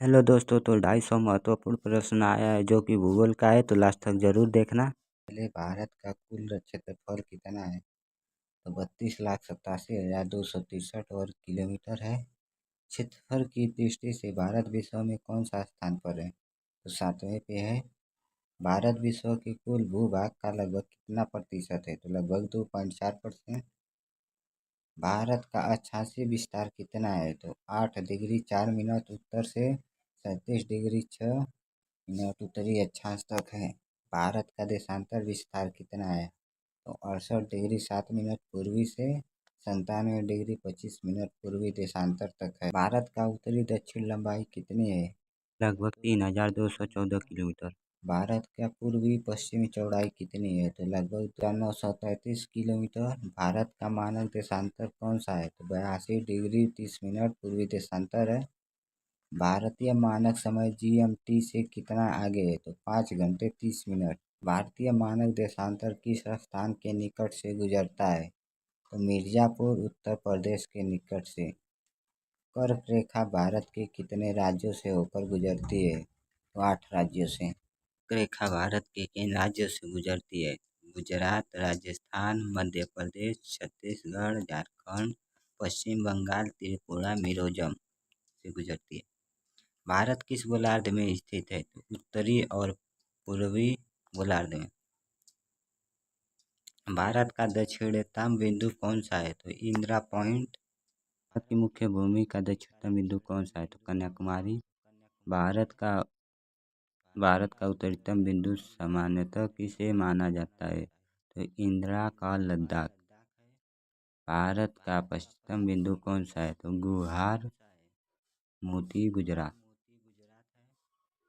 Hello दोस्तों, तो 250 महत्वपूर्ण प्रश्न आया है जो कि भूगोल का है, तो लास्ट तक जरूर देखना। पहले भारत का कुल क्षेत्रफल कितना है? तो 32,87,263 वर्ग किलोमीटर है। क्षेत्रफल की दृष्टि से भारत विश्व में कौन सा स्थान पर है? तो 7वें पे है। भारत विश्व के कुल भूभाग का लगभग कितना प्रतिशत है? तो लगभग 2.4%। भारत का अक्षांशीय विस्तार कितना है? तो 8 डिग्री 4 मिनट उत्तर से 37 डिग्री 6 मिनट उत्तरी अक्षांश तक है। भारत का देशांतर विस्तार कितना है? तो 68 डिग्री 7 मिनट पूर्वी से 97 डिग्री 25 मिनट पूर्वी देशांतर तक है। भारत का उत्तरी दक्षिण लंबाई कितनी है? लगभग 3214 किलोमीटर। भारत का पूर्वी पश्चिमी चौड़ाई कितनी है? तो लगभग 933 किलोमीटर। भारत का मानक देशांतर कौन सा है? तो 82 डिग्री 30 मिनट पूर्वी देशांतर है। भारतीय मानक समय GMT से कितना आगे है? तो 5 घंटे 30 मिनट। भारतीय मानक देशांतर किस स्थान के निकट से गुजरता है? तो मिर्जापुर उत्तर प्रदेश के निकट से। कर्क रेखा भारत के कितने राज्यों से होकर गुजरती है? तो 8 राज्यों से। रेखा भारत के किन राज्यों से गुजरती है? गुजरात, राजस्थान, मध्य प्रदेश, छत्तीसगढ़, झारखंड, पश्चिम बंगाल, त्रिपुरा, मिजोरम से गुजरती है। भारत किस गोलार्ध में स्थित है? तो उत्तरी और पूर्वी गोलार्ध में। भारत का दक्षिणतम बिंदु कौन सा है? तो इंदिरा पॉइंट। भारत की मुख्य भूमि का दक्षिणतम बिंदु कौन सा है? तो कन्याकुमारी। भारत का भारत का उत्तरतम बिंदु सामान्यतः किसे माना जाता है? तो इंदिरा का लद्दाख। भारत का पश्चिमतम बिंदु कौन सा है? तो गुहार मोती गुजरात।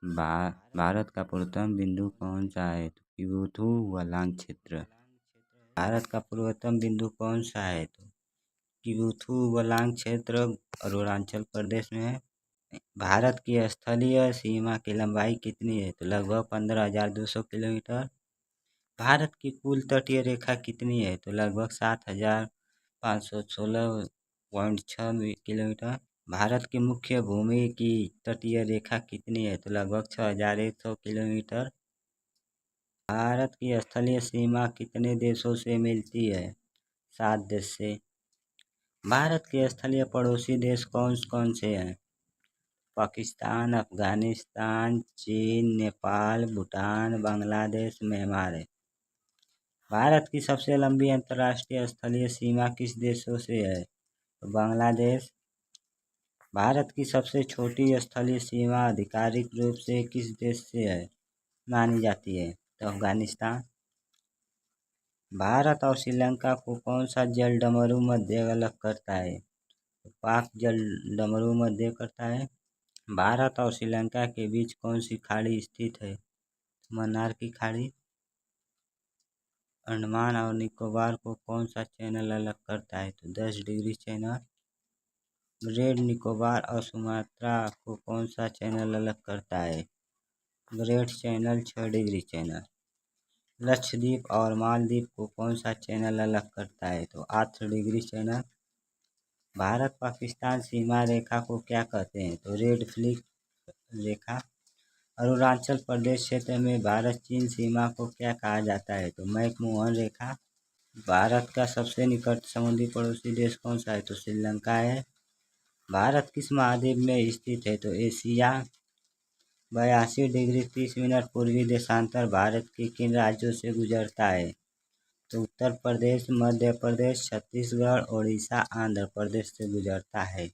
भारत का पूर्वतम बिंदु कौन सा है? तो किबुथु वलांग क्षेत्र। भारत का पूर्वतम बिंदु कौन सा है? तो किबुथु वलांग क्षेत्र अरुणाचल प्रदेश में है। भारत की स्थलीय सीमा की लंबाई कितनी है? तो लगभग 15,200 किलोमीटर। भारत की कुल तटीय रेखा कितनी है? तो लगभग 7,516.6 किलोमीटर। भारत की मुख्य भूमि की तटीय रेखा कितनी है? तो लगभग 6,100 किलोमीटर। भारत की स्थलीय सीमा कितने देशों से मिलती है? 7 देश से। भारत के स्थलीय पड़ोसी देश कौन कौन से हैं? पाकिस्तान, अफगानिस्तान, चीन, नेपाल, भूटान, बांग्लादेश, म्यांमार है। भारत की सबसे लंबी अंतर्राष्ट्रीय स्थलीय सीमा किस देशों से है? तो बांग्लादेश। भारत की सबसे छोटी स्थलीय सीमा आधिकारिक रूप से किस देश से है मानी जाती है? तो अफगानिस्तान। भारत और श्रीलंका को कौन सा जल डमरू मध्य अलग करता है? तो पाक जल डमरू मध्य करता है। भारत और श्रीलंका के बीच कौन सी खाड़ी स्थित है? मन्नार की खाड़ी। अंडमान और निकोबार को कौन सा चैनल अलग करता है? तो 10 डिग्री चैनल। ग्रेट निकोबार और सुमात्रा को कौन सा चैनल अलग करता है? Great channel 6 degree channel. Lakshadweep और मालदीव को कौन सा चैनल अलग करता है? तो 8 डिग्री चैनल। भारत पाकिस्तान सीमा रेखा को क्या कहते हैं? तो रेड फ्लिक रेखा। अरुणाचल प्रदेश क्षेत्र में भारत चीन सीमा को क्या कहा जाता है? तो मैकमोहन रेखा। भारत का सबसे निकट समुद्री पड़ोसी देश कौन सा है? तो श्रीलंका है। भारत किस महाद्वीप में स्थित है? तो एशिया। 82 डिग्री 30 मिनट पूर्वी देशांतर भारत के किन राज्यों से गुजरता है? तो उत्तर प्रदेश, मध्य प्रदेश, छत्तीसगढ़, उड़ीसा, आंध्र प्रदेश से गुजरता है।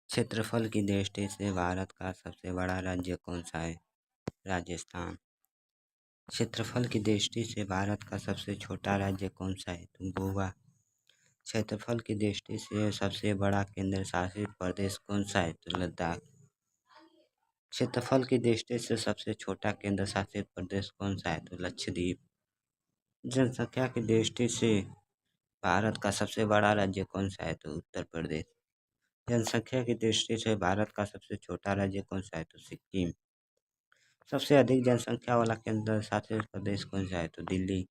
क्षेत्रफल की दृष्टि से भारत का सबसे बड़ा राज्य कौन सा है? राजस्थान। क्षेत्रफल की दृष्टि से भारत का सबसे छोटा राज्य कौन सा है? तो गोवा। क्षेत्रफल की दृष्टि से सबसे बड़ा केंद्र शासित प्रदेश कौन सा है? तो लद्दाख। क्षेत्रफल की दृष्टि से सबसे छोटा केंद्र शासित प्रदेश कौन सा है? तो लक्षद्वीप। जनसंख्या की दृष्टि से भारत का सबसे बड़ा राज्य कौन सा है? तो उत्तर प्रदेश। जनसंख्या की दृष्टि से भारत का सबसे छोटा राज्य कौन सा है? तो सिक्किम। सबसे अधिक जनसंख्या वाला केंद्र शासित प्रदेश कौन सा है? तो दिल्ली।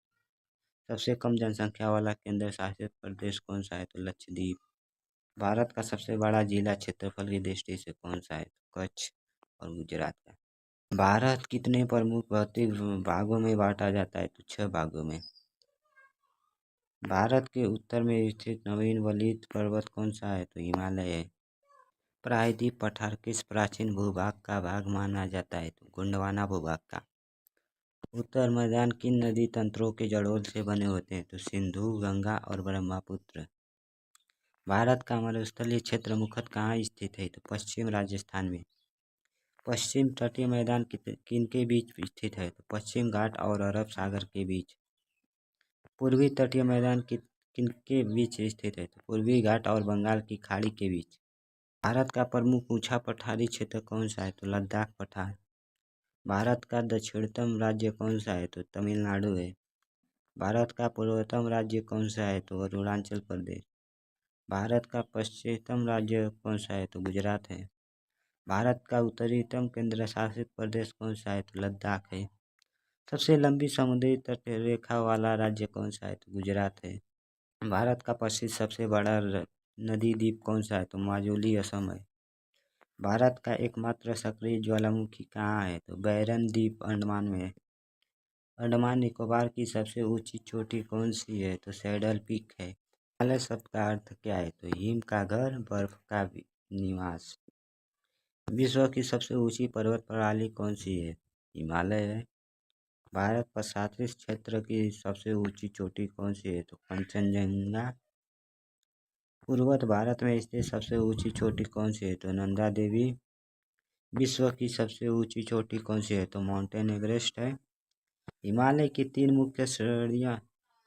सबसे कम जनसंख्या वाला केंद्र शासित प्रदेश कौन सा है? तो लक्षद्वीप। भारत का सबसे बड़ा जिला क्षेत्रफल की दृष्टि से कौन सा है? तो कच्छ। और गुजरात का। भारत कितने प्रमुख भौतिक भागों में बांटा जाता है? तो 6 भागों में। भारत के उत्तर में स्थित नवीन वलित पर्वत कौन सा है? तो हिमालय है। प्रायद्वीप पठार किस प्राचीन भूभाग का भाग माना जाता है? तो गोंडवाना भूभाग का। उत्तर मैदान किन नदी तंत्रों के जड़ों से बने होते हैं? तो सिंधु, गंगा और ब्रह्मपुत्र। भारत का मरुस्थलीय क्षेत्र मुख्यतः कहाँ स्थित है? तो पश्चिम राजस्थान में। पश्चिम तटीय मैदान किनके बीच स्थित है? तो पश्चिम घाट और अरब सागर के बीच। पूर्वी तटीय मैदान किनके बीच स्थित है? तो पूर्वी घाट और बंगाल की खाड़ी के बीच। भारत का प्रमुख ऊंचा पठारी क्षेत्र कौन सा है? तो लद्दाख पठार। भारत का दक्षिणतम राज्य कौन सा है? तो तमिलनाडु है। भारत का पूर्वतम राज्य कौन सा है? तो अरुणाचल प्रदेश। भारत का पश्चिमतम राज्य कौन सा है? तो गुजरात है। भारत का उत्तरीतम केंद्र शासित प्रदेश कौन सा है? तो लद्दाख है। सबसे लंबी समुद्री तट रेखा वाला राज्य कौन सा है? तो गुजरात है। भारत का प्रसिद्ध सबसे बड़ा नदी द्वीप कौन सा है? तो माजुली असम है। भारत का एकमात्र सक्रिय ज्वालामुखी कहाँ है? तो बैरन द्वीप अंडमान में है। अंडमान निकोबार की सबसे ऊंची चोटी कौन सी है? तो सैडल पीक है। हिमालय शब्द का अर्थ क्या है? तो हिम का घर, बर्फ का निवास। विश्व की सबसे ऊंची पर्वत प्रणाली कौन सी है? हिमालय है। भारत पर 37 क्षेत्र की सबसे ऊंची चोटी कौन सी है? तो कंचनजंगा। पूर्वोत्तर भारत में स्थित सबसे ऊंची चोटी कौन सी है? तो नंदा देवी। विश्व की सबसे ऊंची चोटी कौन सी है? तो माउंटेन एवरेस्ट है। हिमालय की 3 मुख्य श्रेणियां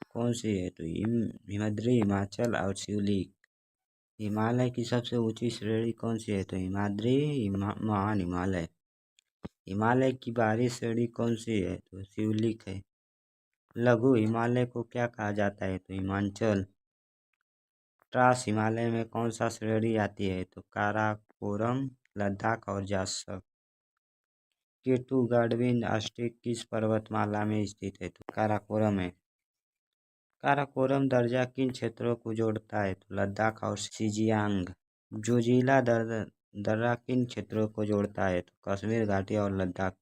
कौन सी है? तो हिमद्री, हिमाचल और शिवलिक। हिमालय की सबसे ऊंची श्रेणी कौन सी है? तो हिमाद्री, महान हिमालय। हिमालय की बाहरी श्रेणी कौन सी है? तो शिवलिक है। लघु हिमालय को क्या कहा जाता है? तो हिमाचल। ट्रांस हिमालय में कौन सा श्रेणी आती है? तो काराकोरम, लद्दाख और जासक। केटू गाडविन ऑस्ट्रिच किस पर्वतमाला में स्थित है? तो काराकोरम है। काराकोरम दर्रा किन क्षेत्रों को जोड़ता है? तो लद्दाख और शिजियांग। जोजिला दर्रा किन क्षेत्रों को जोड़ता है? तो कश्मीर घाटी और लद्दाख।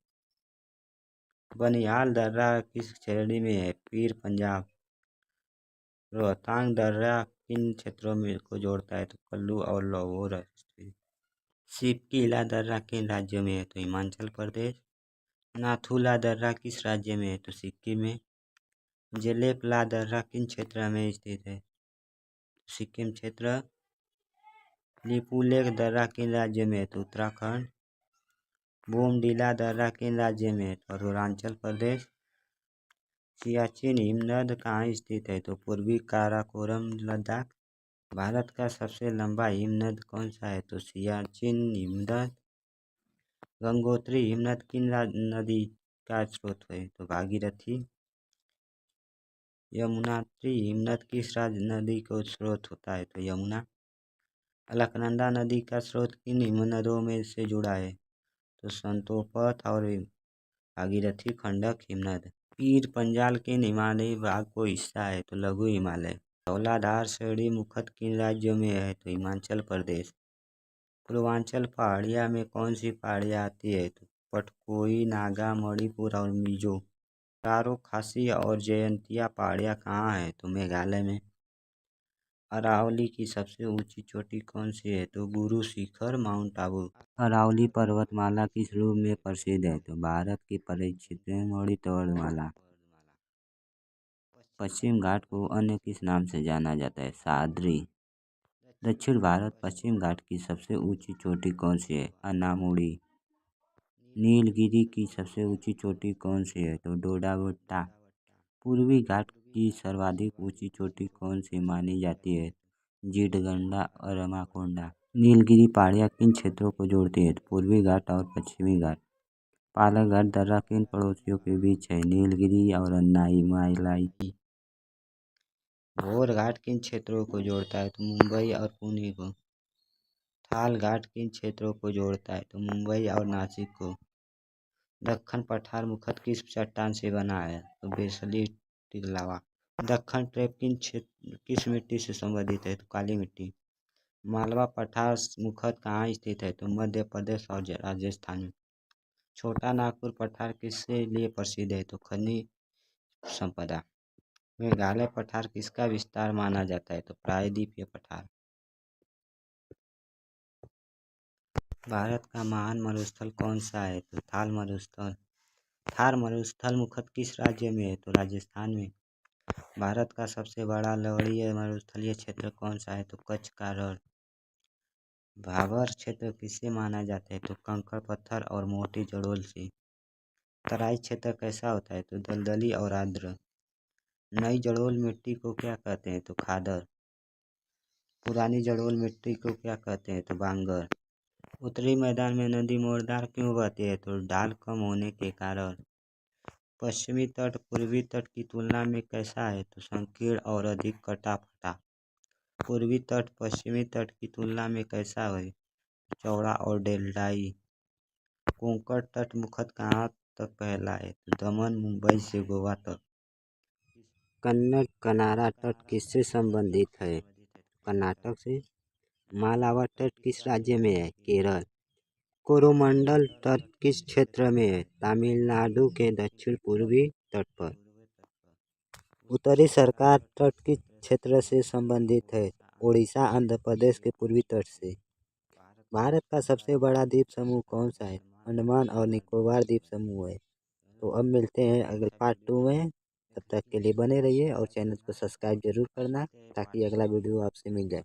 बनिहाल दर्रा किस श्रेणी में है? पीर पंजाब। रोहतांग दर्रा किन क्षेत्रों में को जोड़ता है? तो कुल्लू और लाहौर। सिपकीला दर्रा किन राज्यों में है? तो हिमाचल प्रदेश। नाथुला दर्रा किस राज्य में है? तो सिक्किम में। जेलेपला दर्रा किन क्षेत्र में स्थित है? सिक्किम क्षेत्र। लिपुलेख दर्रा किन राज्य में है? तो उत्तराखंड। बोमडीला दर्रा किन राज्य में है? तो अरुणाचल प्रदेश। सियाचिन हिमनद कहाँ स्थित है? तो पूर्वी काराकोरम, लद्दाख। भारत का सबसे लंबा हिमनद कौन सा है? तो सियाचिन हिमनद। गंगोत्री हिमनद किन नदी का स्रोत है? तो भागीरथी। यमुनात्री हिमनद किस नदी को स्रोत होता है? तो यमुना। अलकनंदा नदी का स्रोत किन हिमनदों में से जुड़ा है? तो संतोपथ और भागीरथी खंडक हिमनद। पीर पंजाल किन हिमालयी भाग को हिस्सा है? तो लघु हिमालय। धौलाधार श्रेणी मुख्यतः किन राज्यों में है? तो हिमाचल प्रदेश। पूर्वांचल पहाड़िया में कौन सी पहाड़ियाँ आती है? तो पटकोई, नागा, मणिपुर और मिजो। गारो, खासी और जयंतिया पहाड़ियाँ कहाँ हैं? तो मेघालय में। अरावली की सबसे ऊंची चोटी कौन सी है? तो गुरु शिखर, माउंट आबू। अरावली पर्वतमाला किस रूप में प्रसिद्ध है? तो भारत की परिचित पर्वतमाला। पश्चिम घाट को अन्य किस नाम से जाना जाता है? सह्याद्री। दक्षिण भारत पश्चिम घाट की सबसे ऊंची चोटी कौन सी है? अनामुड़ी। नीलगिरी की सबसे ऊंची चोटी कौन सी है? तो डोडाबेट्टा। पूर्वी घाट की सर्वाधिक ऊंची चोटी कौन सी मानी जाती है? जीडगंडा और रमाकोंडा। नीलगिरी पहाड़ियाँ किन क्षेत्रों को जोड़ती है? तो पूर्वी घाट और पश्चिमी घाट। पालघाट दर्रा किन पड़ोसियों के बीच है? नीलगिरी और अन्नामलाई। घोर घाट किन क्षेत्रों को जोड़ता है? तो मुंबई और पुणे को। थाल घाट किन क्षेत्रों को जोड़ता है? तो मुंबई और नासिक को। दक्कन पठार मुख्यतः किस चट्टान से बना है? तो बेसल्टिक लावा। दक्कन ट्रैप किस मिट्टी से संबंधित है? तो काली मिट्टी। मालवा पठार मुख्यतः कहाँ स्थित है? तो मध्य प्रदेश और राजस्थान में। छोटा नागपुर पठार किसके लिए प्रसिद्ध है? तो खनिज संपदा। मेघालय पठार किसका विस्तार माना जाता है? तो प्रायद्वीपीय पठार। भारत का महान मरुस्थल कौन सा है? तो थार मरुस्थल। थार मरुस्थल मुख्यतः किस राज्य में है? तो राजस्थान में। भारत का सबसे बड़ा लवणीय मरुस्थलीय क्षेत्र कौन सा है? तो कच्छ का रण। भाबर क्षेत्र किससे माना जाता है? तो कंकड़ पत्थर और मोटी जड़ोल से। तराई क्षेत्र कैसा होता है? तो दलदली और आर्द्र। नई जड़ोल मिट्टी को क्या कहते हैं? तो खादर। पुरानी जड़ोल मिट्टी को क्या कहते हैं? तो बांगर। उत्तरी मैदान में नदी मोड़दार क्यों बहती है? तो ढाल कम होने के कारण। पश्चिमी तट पूर्वी तट की तुलना में कैसा है? तो संकीर्ण और अधिक कटा फटा। पूर्वी तट पश्चिमी तट की तुलना में कैसा है? चौड़ा और डेल्टाई। कोंकण तट मुख्यतः कहाँ तक फैला है? तो दमन मुंबई से गोवा तक। कन्नड़ कनारा तट किससे संबंधित है? कर्नाटक से। मालावा तट किस राज्य में है? केरल। कोरोमंडल तट किस क्षेत्र में है? तमिलनाडु के दक्षिण पूर्वी तट पर। उत्तरी सरकार तट किस क्षेत्र से संबंधित है? ओडिशा आंध्र प्रदेश के पूर्वी तट से। भारत का सबसे बड़ा द्वीप समूह कौन सा है? अंडमान और निकोबार द्वीप समूह है। तो अब मिलते हैं अगले पार्ट 2 में। तब तक के लिए बने रहिए और चैनल को सब्सक्राइब जरूर करना ताकि अगला वीडियो आपसे मिल जाए।